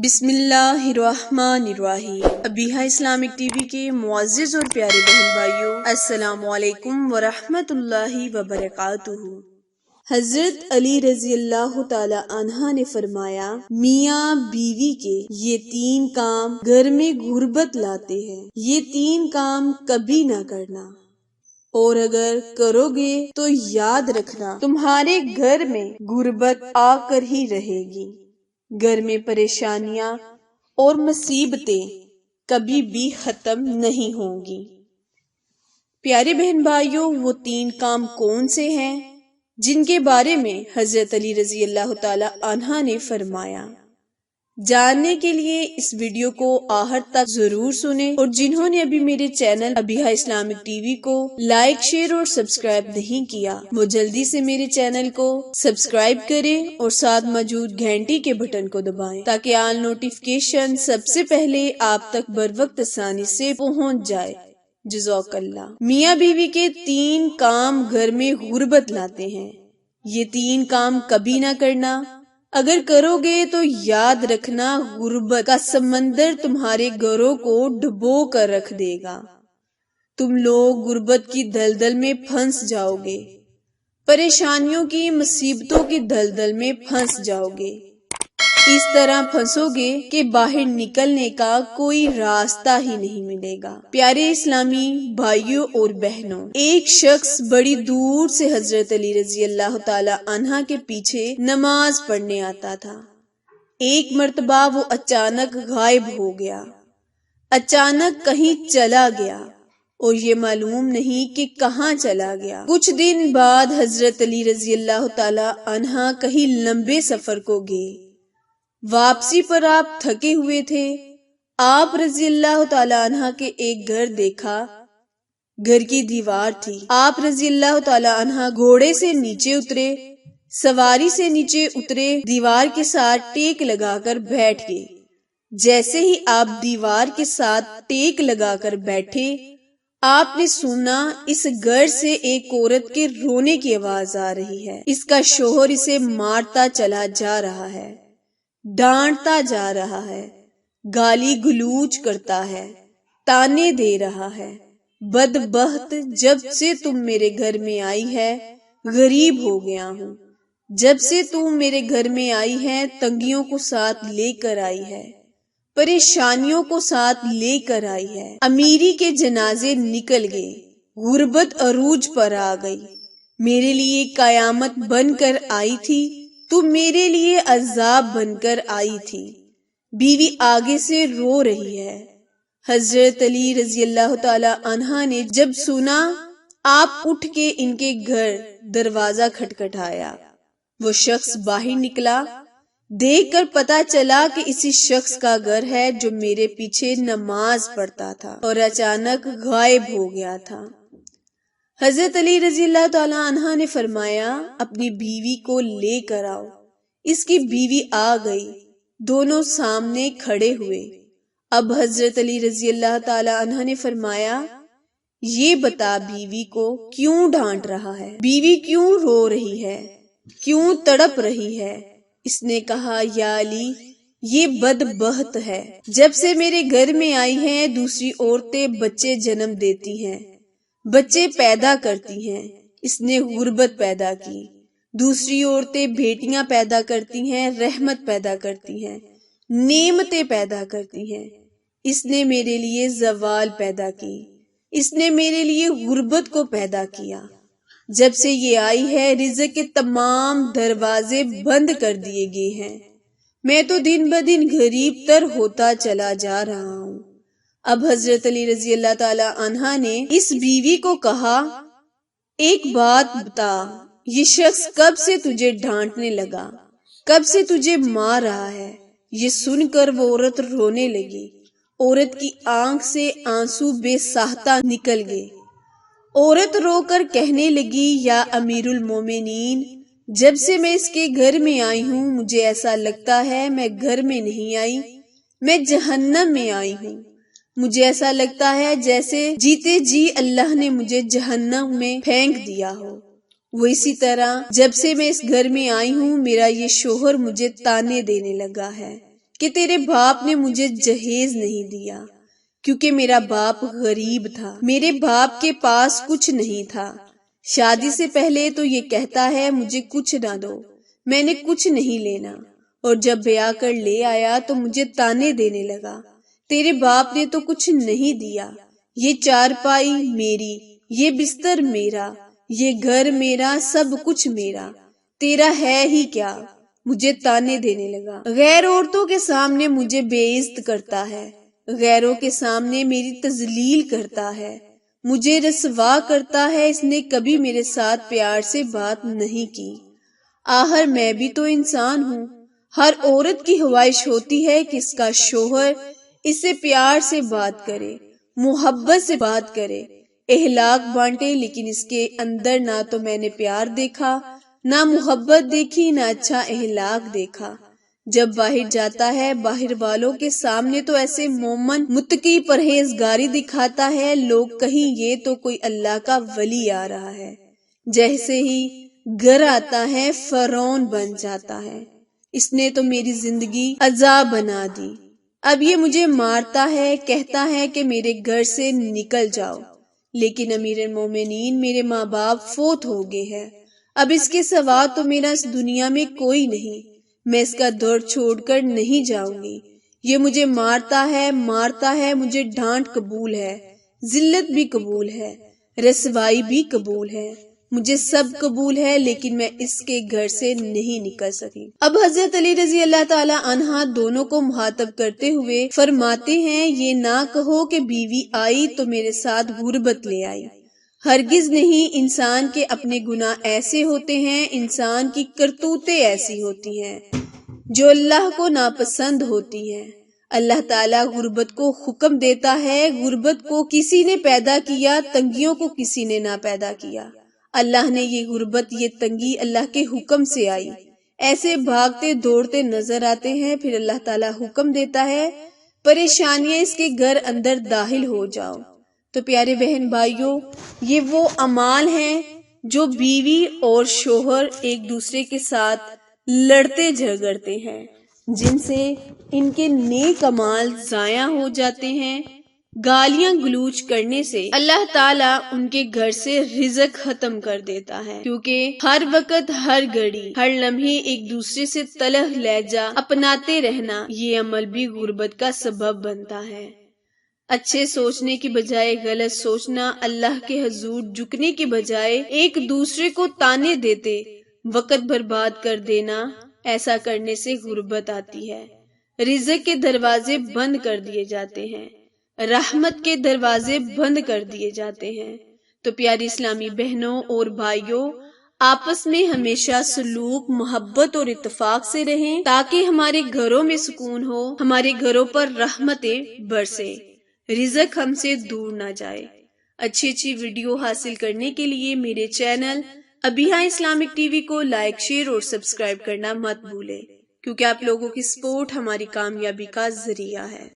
بسم اللہ الرحمن الرحیم۔ ابیہا اسلامک ٹی وی کے معزز اور پیارے بہن بھائیوں، السلام علیکم ورحمۃ اللہ وبرکاتہ۔ حضرت علی رضی اللہ تعالی عنہ نے فرمایا، میاں بیوی کے یہ 3 کام گھر میں غربت لاتے ہیں، یہ 3 کام کبھی نہ کرنا، اور اگر کرو گے تو یاد رکھنا تمہارے گھر میں غربت آ کر ہی رہے گی۔ گھر میں پریشانیاں اور مصیبتیں کبھی بھی ختم نہیں ہوں گی۔ پیارے بہن بھائیوں، وہ 3 کام کون سے ہیں جن کے بارے میں حضرت علی رضی اللہ تعالی عنہ نے فرمایا؟ جاننے کے لیے اس ویڈیو کو آخر تک ضرور سنیں، اور جنہوں نے ابھی میرے channel Abiha Islamic T V کو لائک، شیئر اور سبسکرائب نہیں کیا، وہ جلدی سے میرے چینل کو سبسکرائب کریں اور ساتھ موجود گھنٹی کے بٹن کو دبائیں تاکہ آل نوٹیفیکیشن سب سے پہلے آپ تک بروقت آسانی سے پہنچ جائے۔ جزاک اللہ۔ میاں بیوی کے 3 کام گھر میں غربت لاتے ہیں، یہ 3 کام کبھی نہ کرنا، اگر کرو گے تو یاد رکھنا غربت کا سمندر تمہارے گھروں کو ڈبو کر رکھ دے گا۔ تم لوگ غربت کی دلدل میں پھنس جاؤ گے، پریشانیوں کی، مصیبتوں کی دلدل میں پھنس جاؤ گے، اس طرح پھنسو گے کہ باہر نکلنے کا کوئی راستہ ہی نہیں ملے گا۔ پیارے اسلامی بھائیوں اور بہنوں، ایک شخص بڑی دور سے حضرت علی رضی اللہ تعالی عنہ کے پیچھے نماز پڑھنے آتا تھا۔ ایک مرتبہ وہ اچانک غائب ہو گیا، اچانک کہیں چلا گیا، اور یہ معلوم نہیں کہ کہاں چلا گیا۔ کچھ دن بعد حضرت علی رضی اللہ تعالی عنہ کہیں لمبے سفر کو گئے۔ واپسی پر آپ تھکے ہوئے تھے۔ آپ رضی اللہ تعالی عنہ کے ایک گھر دیکھا، گھر کی دیوار تھی۔ آپ رضی اللہ تعالی عنہ گھوڑے سے نیچے اترے، سواری سے نیچے اترے، دیوار کے ساتھ ٹیک لگا کر بیٹھ گئے۔ جیسے ہی آپ دیوار کے ساتھ ٹیک لگا کر بیٹھے، آپ نے سنا اس گھر سے ایک عورت کے رونے کی آواز آ رہی ہے۔ اس کا شوہر اسے مارتا چلا جا رہا ہے، ڈانٹتا جا رہا ہے، گالی گلوچ کرتا ہے، تانے دے رہا ہے۔ بدبخت، جب سے تم میرے گھر میں آئی ہے غریب ہو گیا ہوں، جب سے تم میرے گھر میں آئی ہے تنگیوں کو ساتھ لے کر آئی ہے، پریشانیوں کو ساتھ لے کر آئی ہے۔ امیری کے جنازے نکل گئے، غربت عروج پر آ گئی، میرے لیے قیامت بن کر آئی تھی، تم میرے لیے عذاب بن کر آئی تھی۔ بیوی آگے سے رو رہی ہے۔ حضرت علی رضی اللہ تعالی عنہ نے جب سنا، آپ اٹھ کے ان کے گھر دروازہ کھٹکھٹایا۔ وہ شخص باہر نکلا، دیکھ کر پتا چلا کہ اسی شخص کا گھر ہے جو میرے پیچھے نماز پڑھتا تھا اور اچانک غائب ہو گیا تھا۔ حضرت علی رضی اللہ تعالی عنہ نے فرمایا، اپنی بیوی کو لے کر آؤ۔ اس کی بیوی آ گئی، دونوں سامنے کھڑے ہوئے۔ اب حضرت علی رضی اللہ تعالی عنہ نے فرمایا، یہ بتا بیوی کو کیوں ڈانٹ رہا ہے، بیوی کیوں رو رہی ہے، کیوں تڑپ رہی ہے؟ اس نے کہا، یا علی، یہ بدبخت ہے، جب سے میرے گھر میں آئی ہیں دوسری عورتیں بچے جنم دیتی ہیں، بچے پیدا کرتی ہیں، اس نے غربت پیدا کی۔ دوسری عورتیں بیٹیاں پیدا کرتی ہیں، رحمت پیدا کرتی ہیں، نعمتیں پیدا کرتی ہیں، اس نے میرے لیے زوال پیدا کی، اس نے میرے لیے غربت کو پیدا کیا۔ جب سے یہ آئی ہے رزق کے تمام دروازے بند کر دیے گئے ہیں، میں تو دن بدن غریب تر ہوتا چلا جا رہا ہوں۔ اب حضرت علی رضی اللہ تعالی عنہ نے اس بیوی کو کہا، ایک بات بتا، یہ شخص کب سے تجھے ڈانٹنے لگا، کب سے تجھے مار رہا ہے؟ یہ سن کر وہ عورت رونے لگی۔ عورت کی آنکھ سے آنسو بے ساختہ نکل گئے۔ عورت رو کر کہنے لگی، یا امیر المومنین، جب سے میں اس کے گھر میں آئی ہوں مجھے ایسا لگتا ہے میں گھر میں نہیں آئی، میں جہنم میں آئی ہوں۔ مجھے ایسا لگتا ہے جیسے جیتے جی اللہ نے مجھے جہنم میں پھینک دیا ہو۔ وہ اسی طرح جب سے میں اس گھر میں آئی ہوں میرا یہ شوہر مجھے تانے دینے لگا ہے کہ تیرے باپ نے مجھے جہیز نہیں دیا کیونکہ میرا باپ غریب تھا، میرے باپ کے پاس کچھ نہیں تھا۔ شادی سے پہلے تو یہ کہتا ہے مجھے کچھ نہ دو، میں نے کچھ نہیں لینا، اور جب بیاہ کر لے آیا تو مجھے تانے دینے لگا، تیرے باپ نے تو کچھ نہیں دیا، یہ چارپائی میری، یہ بستر میرا، یہ گھر میرا، سب کچھ میرا، تیرا ہے ہی کیا؟ مجھے تانے دینے لگا، غیر عورتوں کے سامنے مجھے بے عزت کرتا ہے، غیروں کے سامنے میری تذلیل کرتا ہے، مجھے رسوا کرتا ہے، اس نے کبھی میرے ساتھ پیار سے بات نہیں کی۔ آخر میں بھی تو انسان ہوں، ہر عورت کی خواہش ہوتی ہے کہ اس کا شوہر اسے پیار سے بات کرے، محبت سے بات کرے، اخلاق بانٹے، لیکن اس کے اندر نہ تو میں نے پیار دیکھا، نہ محبت دیکھی، نہ اچھا اخلاق دیکھا۔ جب باہر جاتا ہے باہر والوں کے سامنے تو ایسے مومن متقی پرہیزگاری دکھاتا ہے، لوگ کہیں یہ تو کوئی اللہ کا ولی آ رہا ہے، جیسے ہی گھر آتا ہے فرعون بن جاتا ہے، اس نے تو میری زندگی عذاب بنا دی، اب یہ مجھے مارتا ہے، کہتا ہے کہ میرے گھر سے نکل جاؤ، لیکن امیر المومنین میرے ماں باپ فوت ہو گئے ہیں، اب اس کے سوا تو میرا اس دنیا میں کوئی نہیں، میں اس کا دور چھوڑ کر نہیں جاؤں گی، یہ مجھے مارتا ہے، مجھے ڈانٹ قبول ہے، ذلت بھی قبول ہے، رسوائی بھی قبول ہے، مجھے سب قبول ہے، لیکن میں اس کے گھر سے نہیں نکل سکی۔ اب حضرت علی رضی اللہ تعالی عنہ دونوں کو مخاطب کرتے ہوئے فرماتے ہیں، یہ نہ کہو کہ بیوی آئی تو میرے ساتھ غربت لے آئی، ہرگز نہیں، انسان کے اپنے گناہ ایسے ہوتے ہیں، انسان کی کرتوتیں ایسی ہوتی ہیں جو اللہ کو ناپسند ہوتی ہیں۔ اللہ تعالیٰ غربت کو حکم دیتا ہے، غربت کو کسی نے پیدا کیا، تنگیوں کو کسی نے نہ پیدا کیا، اللہ نے یہ غربت، یہ تنگی اللہ کے حکم سے آئی، ایسے بھاگتے دوڑتے نظر آتے ہیں، پھر اللہ تعالیٰ حکم دیتا ہے پریشانیاں اس کے گھر اندر داخل ہو جاؤ۔ تو پیارے بہن بھائیوں، یہ وہ اعمال ہیں جو بیوی اور شوہر ایک دوسرے کے ساتھ لڑتے جھگڑتے ہیں، جن سے ان کے نیک اعمال ضائع ہو جاتے ہیں۔ گالیاں گلوچ کرنے سے اللہ تعالیٰ ان کے گھر سے رزق ختم کر دیتا ہے، کیونکہ ہر وقت، ہر گھڑی، ہر لمحے ایک دوسرے سے تلخ لہجہ اپناتے رہنا، یہ عمل بھی غربت کا سبب بنتا ہے۔ اچھے سوچنے کی بجائے غلط سوچنا، اللہ کے حضور جھکنے کی بجائے ایک دوسرے کو تانے دیتے وقت برباد کر دینا، ایسا کرنے سے غربت آتی ہے، رزق کے دروازے بند کر دیے جاتے ہیں، رحمت کے دروازے بند کر دیے جاتے ہیں۔ تو پیاری اسلامی بہنوں اور بھائیوں، آپس میں ہمیشہ سلوک، محبت اور اتفاق سے رہیں تاکہ ہمارے گھروں میں سکون ہو، ہمارے گھروں پر رحمتیں برسیں، رزق ہم سے دور نہ جائے۔ اچھی ویڈیو حاصل کرنے کے لیے میرے channel Abiha Islamic T V کو لائک، شیئر اور سبسکرائب کرنا مت بھولیں، کیونکہ آپ لوگوں کی سپورٹ ہماری کامیابی کا ذریعہ ہے۔